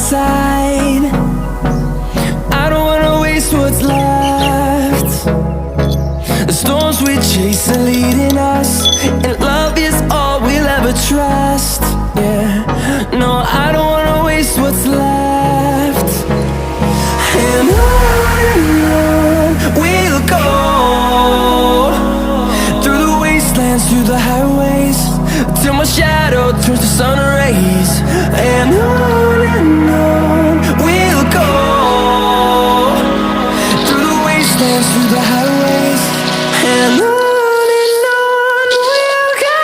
side. I don't wanna waste what's left. The storms we chase are leading us, and love is all we'll ever trust. Yeah, no, I don't wanna waste what's left. And on we'll go, through the wastelands, through the highways, till my shadow turns to sun rays. And on we'll go, through the wastelands, through the highways, and on we'll go.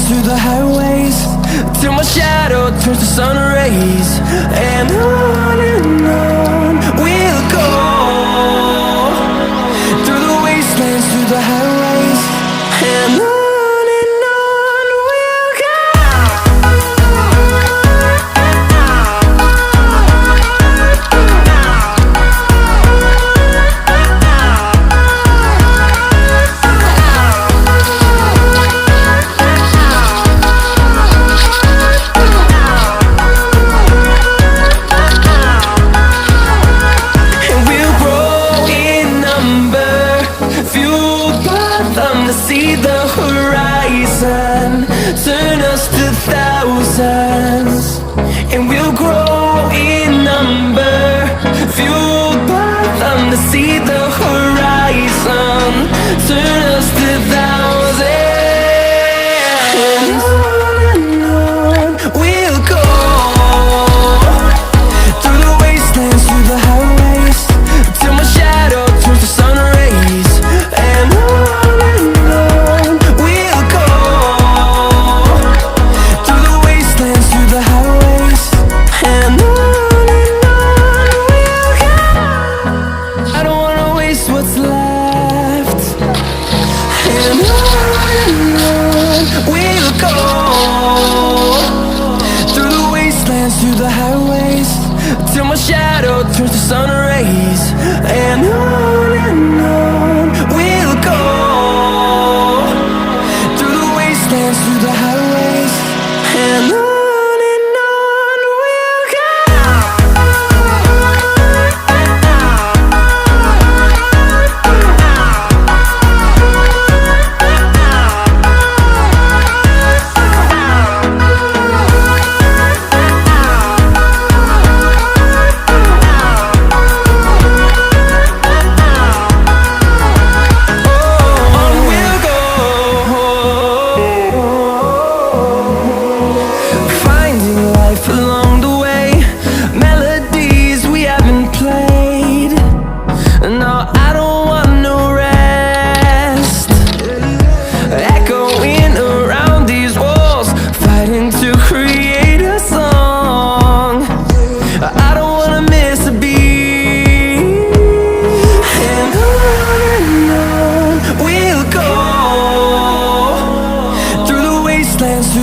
Through the highways, till my shadow turns to sun rays. And on we'll go, through the wastelands, through the highways, and on we'll go. To see the horizon, turn us to thousands, and we'll grow in number, fueled by them. To see the horizon, turn us to thousands, and on we'll go, through the wastelands, through the highways, till my shadow turns to sun rays. And what's left. And on we'll go, through the wastelands, through the highways, till my shadow turns to sun